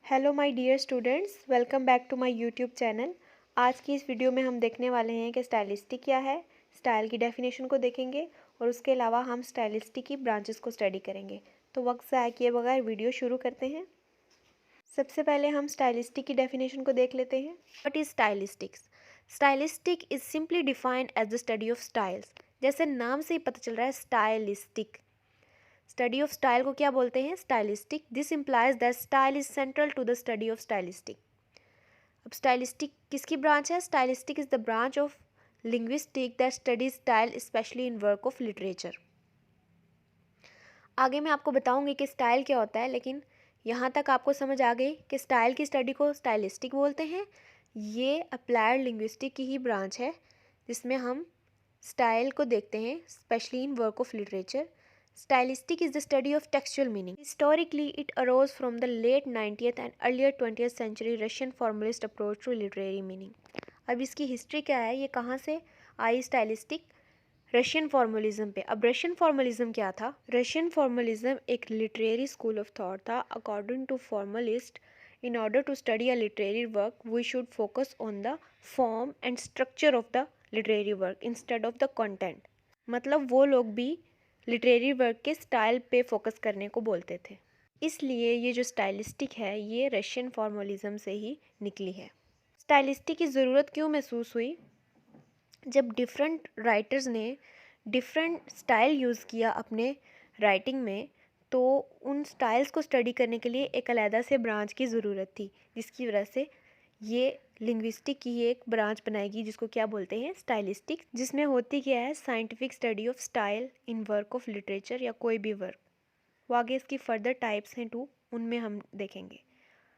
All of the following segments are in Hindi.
Hello my dear students, welcome back to my YouTube channel. आज की इस वीडियो में हम देखने वाले हैं कि स्टाइलिस्टिक क्या है, स्टाइल की डेफिनेशन को देखेंगे और उसके अलावा हम स्टाइलिस्टिक की ब्रांचेस को स्टडी करेंगे। तो वक्त ज़ाया किए बगैर वीडियो शुरू करते हैं। सबसे पहले हम स्टाइलिस्टिक की डेफिनेशन को देख लेते हैं। What is stylistics? Stylistic is simply defined as the study of styles. जैसे नाम से ही पता चल रहा है, स्टाइलिस्टिक। स्टडी ऑफ स्टाइल को क्या बोलते हैं? Stylistic. This implies that style is central to the study of stylistic. अब स्टाइलिस्टिक किसकी ब्रांच है? Stylistic is the branch of linguistic that studies style specially in work of literature. आगे मैं आपको बताऊंगी कि स्टाइल क्या होता है, लेकिन यहाँ तक आपको समझ आ गई कि स्टाइल की स्टडी को स्टाइलिस्टिक बोलते हैं। ये अप्लाइड लिंग्विस्टिक की ही ब्रांच है जिसमें हम स्टाइल को देखते हैं specially in work of literature. Stylistic is the study of textual meaning. Historically, it arose from the late 19th and earlier 20th century Russian formalist approach to literary meaning. अब इसकी हिस्ट्री क्या है, ये कहाँ से आई स्टाइलिस्टिक? रशियन फॉर्मलिज्म पे। अब रशियन फॉर्मलिज्म क्या था? रशियन फॉर्मलिज्म एक लिटरेरी स्कूल ऑफ थॉट था। According to formalist, in order to study a literary work, we should focus on the form and structure of the literary work instead of the content. मतलब वो लोग भी लिटरेरी वर्क के स्टाइल पे फोकस करने को बोलते थे। इसलिए ये जो स्टाइलिस्टिक है ये रशियन फॉर्मलिज्म से ही निकली है। स्टाइलिस्टिक की ज़रूरत क्यों महसूस हुई? जब डिफरेंट राइटर्स ने डिफरेंट स्टाइल यूज़ किया अपने राइटिंग में, तो उन स्टाइल्स को स्टडी करने के लिए एक अलहदा से ब्रांच की ज़रूरत थी, जिसकी वजह से ये लिंग्विस्टिक की एक ब्रांच बनाएगी जिसको क्या बोलते हैं? स्टाइलिस्टिक। जिसमें होती क्या है? Scientific study of style in work of literature या कोई भी वर्क। वो आगे इसकी फर्दर टाइप्स हैं टू, उनमें हम देखेंगे।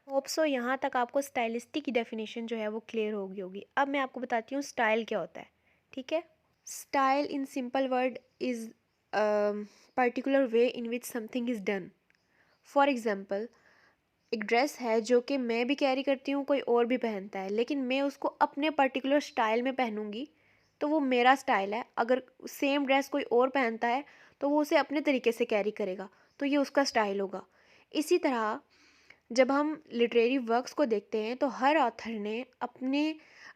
होप सो यहाँ तक आपको स्टाइलिस्टिक की डेफिनेशन जो है वो क्लियर हो गई होगी। अब मैं आपको बताती हूँ स्टाइल क्या होता है। ठीक है। Style in simple word is particular way in which something is done. For example, एक ड्रेस है जो कि मैं भी कैरी करती हूँ, कोई और भी पहनता है, लेकिन मैं उसको अपने पर्टिकुलर स्टाइल में पहनूंगी तो वो मेरा स्टाइल है। अगर सेम ड्रेस कोई और पहनता है तो वो उसे अपने तरीके से कैरी करेगा, तो ये उसका स्टाइल होगा। इसी तरह जब हम लिटरेरी वर्क्स को देखते हैं तो हर ऑथर ने अपने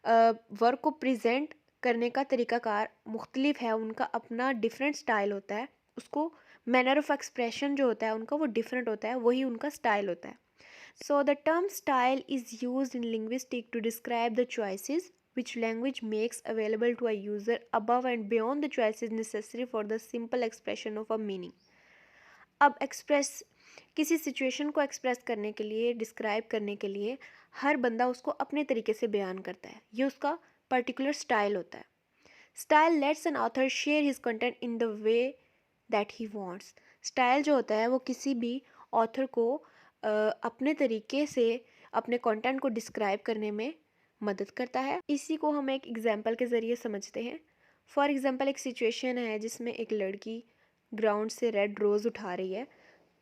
वर्क को प्रेजेंट करने का तरीकाकार मुख्तलिफ है, उनका अपना डिफरेंट स्टाइल होता है। उसको मैनर ऑफ एक्सप्रेशन जो होता है उनका वो डिफरेंट होता है, वही उनका स्टाइल होता है। So the term style is used in linguistics to describe the choices which language makes available to a user above and beyond the choices necessary for the simple expression of a meaning. अब एक्सप्रेस किसी सिचुएशन को एक्सप्रेस करने के लिए, डिस्क्राइब करने के लिए हर बंदा उसको अपने तरीके से बयान करता है, ये उसका पर्टिकुलर स्टाइल होता है। Style let's an author share his content in the way that he wants. Style जो होता है वो किसी भी ऑथर को अपने तरीके से अपने कंटेंट को डिस्क्राइब करने में मदद करता है। इसी को हम एक एग्जांपल के ज़रिए समझते हैं। फॉर एग्जांपल, एक सिचुएशन है जिसमें एक लड़की ग्राउंड से रेड रोज़ उठा रही है।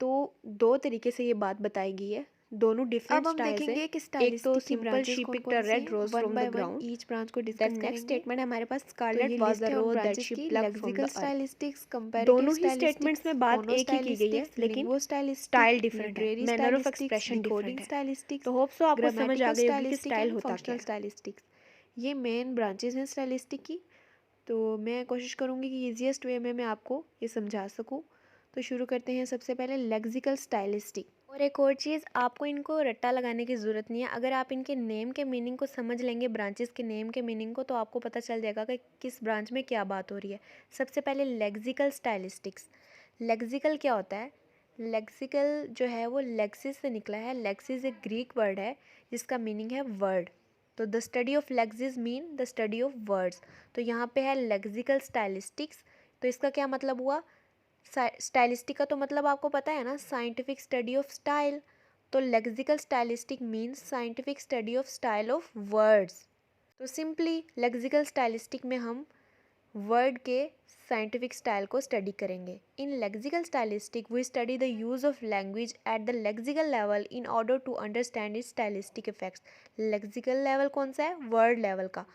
तो दो तरीके से ये बात बताई गई है, दोनों डिफरेंट स्टाइल्स हैं। देखेंगे कि एक तो स्टाइलिस्टिक की सिंपल ब्रांचेस शी कौन पिक्ड कौन अ सी रेड हैं, rose one from by the one ground. Each branch को डिस्कस देन नेक्स्ट करेंगे। स्टेटमेंट है हमारे पास, तो स्कारलेट ये वाज लिस्ट द है उन रोज दैट ब्रांचेस शी की: plucked from lexical the earth. Stylistics, comparative दोनों ही स्टेटमेंट्स स्टाइलिस्टिक्स, में बात एक ही की गई है, मोनोस्टाइलिस्टिक्स, लेकिन लिंग्वोस्टाइलिस्टिक, स्टाइल डिफरेंट है, literary manner of stylistics, expression different decoding है। स्टाइलिस्टिक्स, तो होप सो आपको समझ आ ग्रामेटिकल गई होगी कि स्टाइलिस्टिक स्टाइल एंड होता क्या फंक्शनल है। स्टाइलिस्टिक्स। ये मेन ब्रांचेस हैं स्टाइलिस्टिक की। तो मैं कोशिश करूँगी कि ईजिएस्ट वे में मैं आपको ये समझा सकूँ। तो शुरू करते हैं। सबसे पहले लेक्सिकल स्टाइलिस्टिक। और एक और चीज़, आपको इनको रट्टा लगाने की ज़रूरत नहीं है। अगर आप इनके नेम के मीनिंग को समझ लेंगे, ब्रांचेस के नेम के मीनिंग को, तो आपको पता चल जाएगा कि किस ब्रांच में क्या बात हो रही है। सबसे पहले लेक्सिकल स्टाइलिस्टिक्स। लेक्सिकल क्या होता है? लेक्सिकल जो है वो लेक्सिस से निकला है। लेक्सिस एक ग्रीक वर्ड है जिसका मीनिंग है वर्ड। तो the study of Lexus mean the study of words. तो यहाँ पे है लेक्सिकल स्टाइलिस्टिक्स। तो इसका क्या मतलब हुआ? स्टाइलिस्टिक का तो मतलब आपको पता है ना, साइंटिफिक स्टडी ऑफ स्टाइल। तो lexical stylistic means scientific study of style of words. तो सिंपली लेक्सिकल स्टाइलिस्टिक में हम वर्ड के साइंटिफिक स्टाइल को स्टडी करेंगे। In lexical stylistic we study the use of language at the lexical level in order to understand its stylistic effects. Lexical level कौन सा है? वर्ड लेवल का।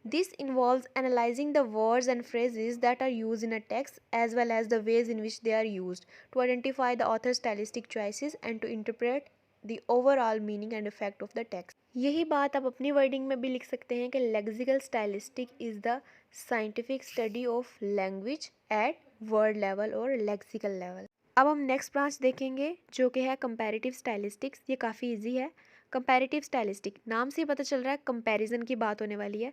This involves analyzing the words and phrases that are used in a text as well as the ways in which they are used to identify the author's stylistic choices and to interpret the overall meaning and effect of the text. यही बात आप अपनी वर्डिंग में भी लिख सकते हैं कि lexical stylistic is the scientific study of language eight word level और लेक्सिकल लेवल। अब हम नेक्स्ट ब्रांच देखेंगे जो कि है कंपैरेटिव स्टाइलिस्टिक्स। ये काफ़ी इजी है। कंपैरेटिव स्टाइलिस्टिक नाम से ही पता चल रहा है कंपैरिजन की बात होने वाली है।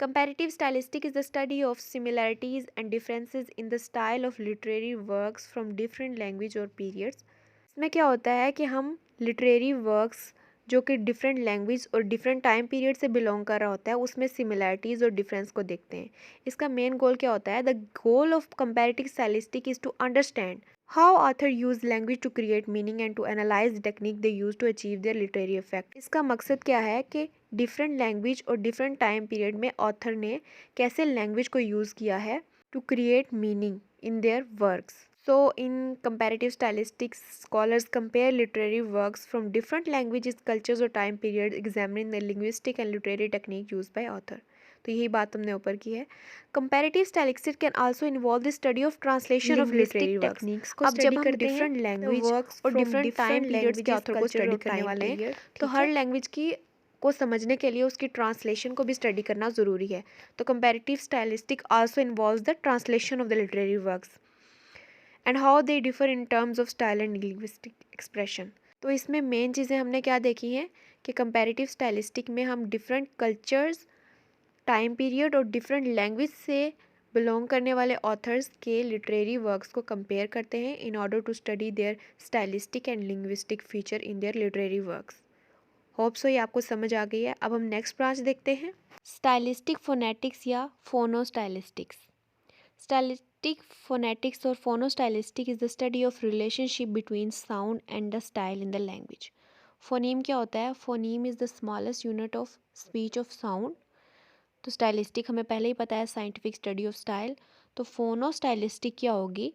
Comparative stylistic is the study of similarities and differences in the style of literary works from different language और पीरियड्स। इसमें क्या होता है कि हम लिटरेरी वर्क्स जो कि डिफरेंट लैंग्वेज और डिफरेंट टाइम पीरियड से बिलोंग कर रहा होता है उसमें सिमिलैरिटीज़ और डिफरेंस को देखते हैं। इसका मेन गोल क्या होता है? The goal of comparative stylistic is to understand how author use language to create meaning and to analyse the technique they use to achieve their literary effect. इसका मकसद क्या है कि डिफरेंट लैंग्वेज और डिफरेंट टाइम पीरियड में ऑथर ने कैसे लैंग्वेज को यूज़ किया है to create meaning in their works. So, in comparative stylistics, scholars compare literary works from different languages, cultures or time periods, examining the linguistic and literary technique used by author. तो यही बात हमने ऊपर की है। Comparative stylistics can also involve the study of translation of literary works. अब जब हम different language और different time periods के author को study करने वाले हैं, तो हर language की को समझने के लिए उसकी ट्रांसलेशन को भी स्टडी करना ज़रूरी है। तो comparative stylistic also involves the translation of the literary works and how they differ in terms of style and linguistic expression. तो इसमें मेन चीज़ें हमने क्या देखी हैं कि कंपैरेटिव स्टाइलिस्टिक में हम डिफरेंट कल्चर्स, टाइम पीरियड और डिफरेंट लैंग्वेज से बिलोंग करने वाले ऑथर्स के लिटरेरी वर्क्स को कंपेयर करते हैं in order to study their stylistic and linguistic feature in their literary works. Hope so ये आपको समझ आ गई है। अब हम नेक्स्ट ब्रांच देखते हैं, स्टाइलिस्टिक फोनेटिक्स या फोनोस्टाइलिस्टिक्स। स्टाइलिस्टिक फोनेटिक्स और phonostylistic is the study of relationship between sound and the style in the language. Phoneme क्या होता है? Phoneme is the smallest unit of speech of sound. तो स्टाइलिस्टिक हमें पहले ही पता है साइंटिफिक स्टडी ऑफ स्टाइल। तो फोनोस्टाइलिस्टिक क्या होगी?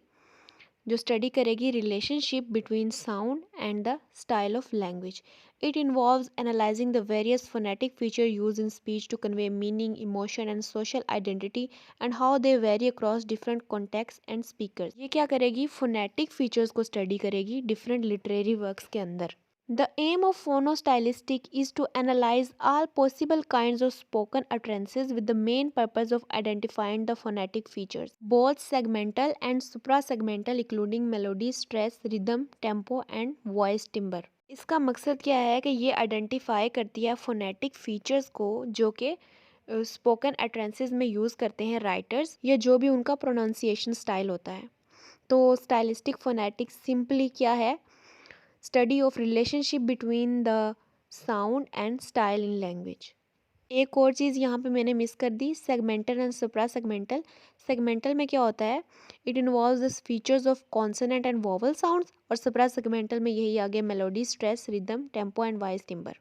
जो स्टडी करेगी relationship between sound and the style of language. It involves analysing the various phonetic feature use in speech to convey meaning, emotion and social identity and how they vary across different context and speakers. ये क्या करेगी? फोनेटिक फीचर्स को स्टडी करेगी डिफरेंट लिटरेरी वर्क्स के अंदर। The aim of phonostylistic is to analyze all possible kinds of spoken utterances with the main purpose of identifying the phonetic features, both segmental and suprasegmental, including melody, stress, rhythm, tempo and voice timbre. इसका मकसद क्या है कि ये आइडेंटिफाई करती है फोनेटिक फीचर्स को जो कि स्पोकन अटरेंसेस में यूज़ करते हैं राइटर्स या जो भी उनका प्रोनाउंसिएशन स्टाइल होता है। तो स्टाइलिस्टिक फोनेटिक्स सिंपली क्या है? Study of relationship between the sound and style in language. एक और चीज़ यहाँ पे मैंने मिस कर दी, segmental and suprasegmental. Segmental में क्या होता है? It involves the features of consonant and vowel sounds. और सुप्रा सेगमेंटल में यही आ गया melody, stress, rhythm, tempo and voice timbre.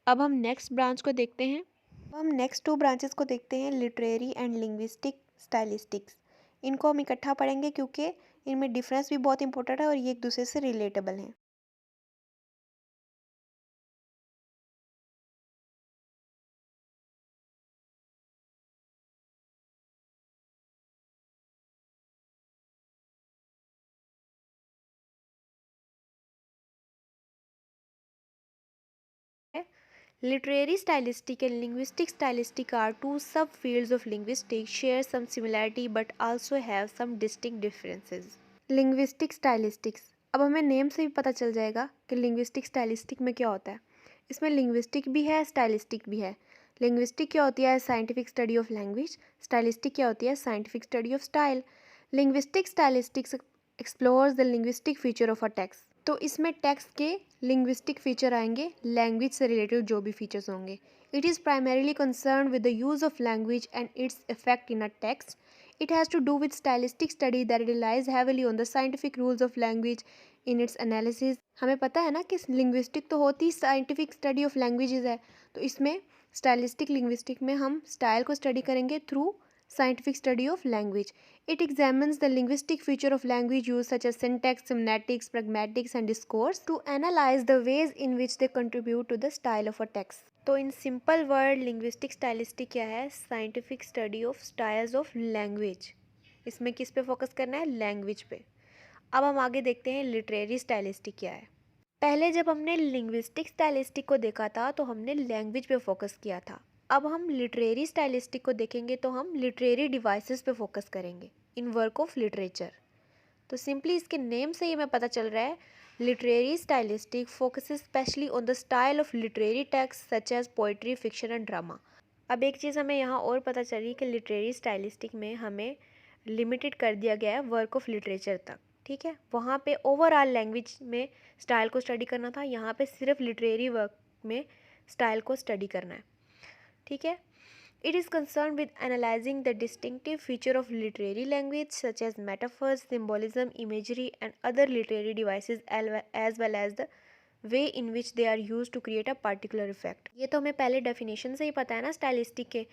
अब हम नेक्स्ट ब्रांच को देखते हैं। अब हम नेक्स्ट टू ब्रांचेस को देखते हैं, लिटरेरी एंड लिंग्विस्टिक स्टाइलिस्टिक्स। इनको हम इकट्ठा पढ़ेंगे क्योंकि इनमें डिफरेंस भी बहुत इंपॉर्टेंट है और ये एक दूसरे से रिलेटेबल हैं। Literary stylistic and linguistic stylistic are two subfields of linguistics, share some similarity but also have some distinct differences. Linguistic stylistics, अब हमें नेम से भी पता चल जाएगा कि लिंग्विस्टिक स्टाइलिस्टिक में क्या होता है। इसमें लिंग्विस्टिक भी है, स्टाइलिस्टिक भी है। लिंग्विस्टिक क्या होती है? Scientific study of language. Stylistic क्या होती है? Scientific study of style. Linguistic stylistics explores the linguistic feature of a text. तो इसमें टेक्स्ट के लिंग्विस्टिक फीचर आएंगे, लैंग्वेज से रिलेटेड जो भी फीचर्स होंगे। It is primarily concern with the use of language and its effect in a text. It has to do with stylistic study that relies heavily on the scientific rules of language in its analysis. हमें पता है ना कि लिंग्विस्टिक तो होती साइंटिफिक स्टडी ऑफ लैंग्वेजेस है, तो इसमें स्टाइलिस्टिक लिंग्विस्टिक में हम स्टाइल को स्टडी करेंगे through scientific study of language. It examines the linguistic feature of language use such as syntax, semiotics, pragmatics and discourse to analyze the ways in which they contribute to the style of a text. तो in simple word linguistic stylistic क्या है? Scientific study of styles of language. इसमें किस पे फोकस करना है? लैंग्वेज पे। अब हम आगे देखते हैं लिटरेरी स्टाइलिस्टिक क्या है। पहले जब हमने लिंग्विस्टिक स्टाइलिस्टिक को देखा था तो हमने लैंग्वेज पे फोकस किया था। अब हम लिटरेरी स्टाइलिस्टिक को देखेंगे तो हम लिटरेरी डिवाइसेस पे फोकस करेंगे इन वर्क ऑफ लिटरेचर। तो सिंपली इसके नेम से ही हमें पता चल रहा है, literary stylistic focuses specially on the style of literary text such as poetry, fiction and drama. अब एक चीज़ हमें यहाँ और पता चली कि लिटरेरी स्टाइलिस्टिक में हमें लिमिटेड कर दिया गया है वर्क ऑफ लिटरेचर तक। ठीक है, वहाँ पे ओवरऑल लैंग्वेज में स्टाइल को स्टडी करना था, यहाँ पे सिर्फ लिटरेरी वर्क में स्टाइल को स्टडी करना है। ठीक है, it is concerned with analyzing the distinctive feature of literary language such as metaphors, symbolism, imagery and other literary devices as well as the way in which they are used to create a particular effect। ये तो हमें पहले डेफिनेशन से ही पता है ना स्टाइलिस्टिक के,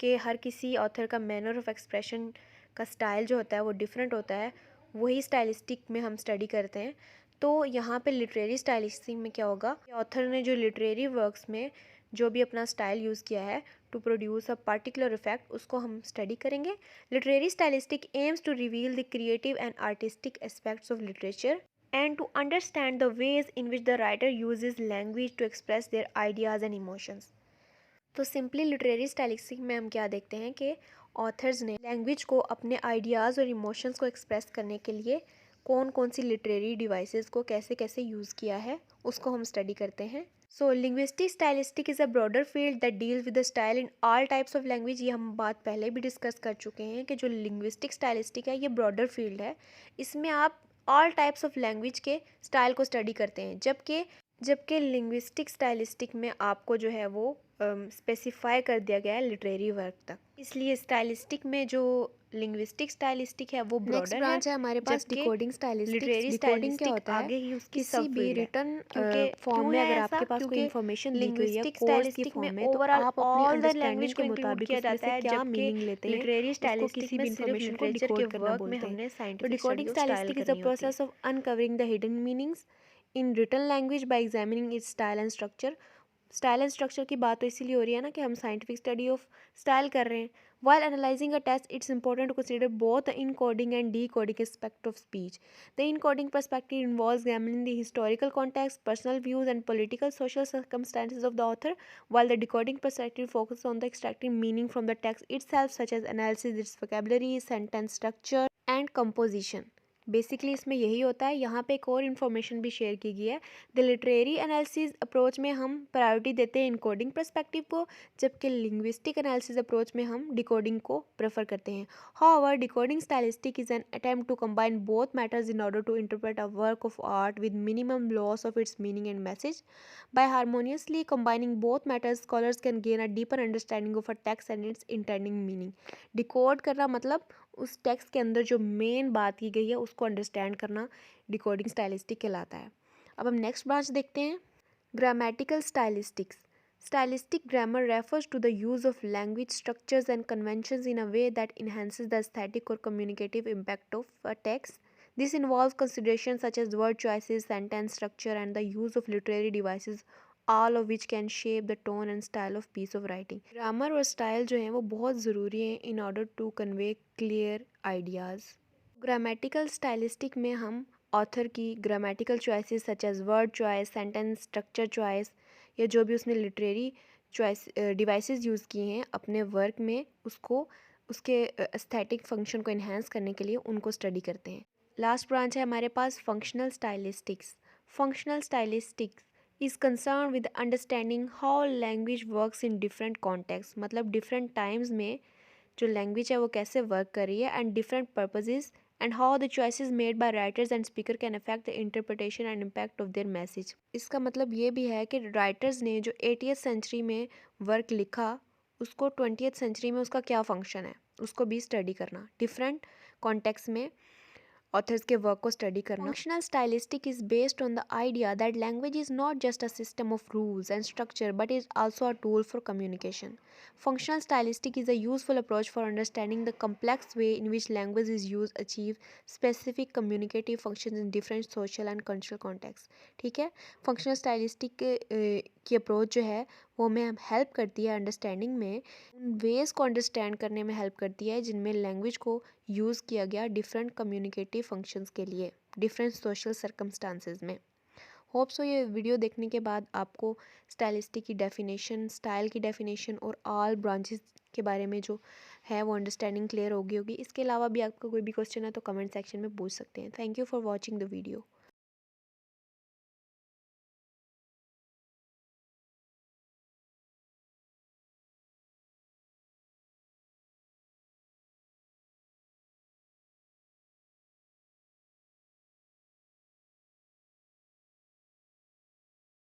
कि हर किसी ऑथर का मैनर ऑफ एक्सप्रेशन का स्टाइल जो होता है वो डिफरेंट होता है, वही स्टाइलिस्टिक में हम स्टडी करते हैं। तो यहाँ पे लिटरेरी स्टाइलिस्टिक में क्या होगा, ऑथर ने जो लिटरेरी वर्क्स में जो भी अपना स्टाइल यूज़ किया है to produce a particular effect, उसको हम स्टडी करेंगे। Literary stylistic aims to reveal the creative and artistic aspects of literature and to understand the ways in which the writer uses language to express their ideas and emotions। तो सिंपली लिटरेरी स्टाइलिस्टिक में हम क्या देखते हैं कि ऑथर्स ने लैंग्वेज को अपने आइडियाज़ और इमोशंस को एक्सप्रेस करने के लिए कौन कौन सी लिटरेरी डिवाइसेस को कैसे कैसे यूज़ किया है, उसको हम स्टडी करते हैं। So linguistic stylistic is a broader field that deals with the style in all types of language. ये हम बात पहले भी डिस्कस कर चुके हैं कि जो लिंग्विस्टिक स्टाइलिस्टिक है ये ब्रॉडर फील्ड है, इसमें आप ऑल टाइप्स ऑफ लैंग्वेज के स्टाइल को स्टडी करते हैं। जबकि लिंग्विस्टिक स्टाइलिस्टिक में आपको जो है वो स्पेसिफाई कर दिया गया है लिटरेरी वर्क तक, इसलिए स्टाइलिस्टिक में जो लिंग्विस्टिक स्टाइलिस्टिक है वो नेक्स्ट ब्रॉडर है। ब्रांच है हमारे पास जबकि डिकोडिंग स्टाइलिस्टिक्स। लिटरेरी डिकोडिंग क्या स्टाइलिस्टिक होता है, आगे ही उसकी किसी सब भी फील्ड है। रिटर्न क्योंकि फॉर्म क्यों में है अगर ऐसा, आपके पास कोई क्योंकि इन्फॉर्मेशन दी गई है लिंग्विस्टिक कोर्स की स्टाइलिस्टिक में फॉर्म में, तो ओवरऑल आप अपनी ऑल द अंडरस्टैंडिंग लैंग्वेज को के इंक्लूड मुताबिक किया उसमें जाता से है, क्या जबकि मीनिंग लेते हैं, लिटरेरी उसको स्टाइलिस्टिक किसी में भी सिर्फ इन्फॉर्मेशन को लिटरेचर के डिकोड करना वर्क में बोलते हैं। हमने तो scientific study decoding of style stylistic is the करनी होती है। Process of uncovering the hidden meanings in written language by examining its style and structure. Style and structure की बात तो इसीलिए हो रही है ना कि हम साइंटिफिक स्टडी ऑफ स्टाइल कर रहे हैं। While analyzing a text, it's important to consider both the encoding and decoding aspect of speech. The encoding perspective involves examining the historical context, personal views, and political social circumstances of the author, while the decoding perspective focuses on the extracting meaning from the text itself, such as analysis its vocabulary, sentence structure, and composition। Basically इसमें यही होता है। यहाँ पे एक और इन्फॉर्मेशन भी शेयर की गई है। द लिटरेरी एनालिसिस अप्रोच में हम प्रायोरिटी देते हैं इनकोडिंग पर्सपेक्टिव को, जबकि लिंग्विस्टिक एनालिसिस अप्रोच में हम डिकोडिंग को प्रेफर करते हैं। However decoding stylistic is an attempt to combine both matters in order to interpret a work of art with minimum loss of its meaning and message. By harmoniously combining both matters, scholars can gain a deeper understanding of a text and its intending meaning. Decode करना मतलब उस टेक्स्ट के अंदर जो मेन बात की गई है उसको अंडरस्टैंड करना डिकोडिंग स्टाइलिस्टिक कहलाता है। अब हम नेक्स्ट ब्रांच देखते हैं, grammatical stylistics. Stylistic grammar refers to the use of language structures and conventions in a way that enhances the aesthetic or communicative impact of a text. This involves considerations such as word choices, sentence structure, and the use of literary devices, all of which can shape the tone and style of piece of writing. Grammar और style जो हैं वो बहुत ज़रूरी हैं in order to convey clear ideas. Grammatical stylistic में हम ऑथर की grammatical choices such as word choice, sentence structure choice, या जो भी उसने लिटरेरी चॉइस डिवाइसेस यूज़ किए हैं अपने वर्क में, उसको उसके एस्थेटिक फंक्शन को इन्हेंस करने के लिए उनको स्टडी करते हैं। लास्ट ब्रांच है हमारे पास functional stylistics. Functional stylistics is concern with understanding how language works in different context, मतलब डिफरेंट टाइम्स में जो लैंग्वेज है वो कैसे वर्क कर रही है, and different purposes and how the choices made by writers and speaker can affect the interpretation and impact of their message। इसका मतलब ये भी है कि राइटर्स ने जो 80th सेंचुरी में वर्क लिखा उसको 20th सेंचुरी में उसका क्या फंक्शन है उसको भी स्टडी करना, डिफरेंट कॉन्टेक्स्ट में ऑथर्स के वर्क को स्टडी करना। Functional stylistic is based on the idea that language is not just a system of rules and structure but is also a tool for communication. Functional stylistic is a useful approach for understanding the complex way in which language is used to achieve specific communicative functions in different social and cultural contexts। ठीक है, फंक्शनल स्टाइलिस्टिक की अप्रोच जो है वो हमें हेल्प करती है अंडरस्टैंडिंग में, उन वेज़ को अंडरस्टैंड करने में हेल्प करती है जिनमें लैंग्वेज को यूज़ किया गया डिफरेंट कम्युनिकेटिव फंक्शंस के लिए डिफरेंट सोशल सर्कमस्टांसेस में। होप सो ये वीडियो देखने के बाद आपको स्टाइलिस्टिक की डेफिनेशन, स्टाइल की डेफिनेशन और ऑल ब्रांचेस के बारे में जो है वो अंडरस्टैंडिंग क्लियर होगी। इसके अलावा भी आपका कोई भी क्वेश्चन है तो कमेंट सेक्शन में पूछ सकते हैं। Thank you for watching the video.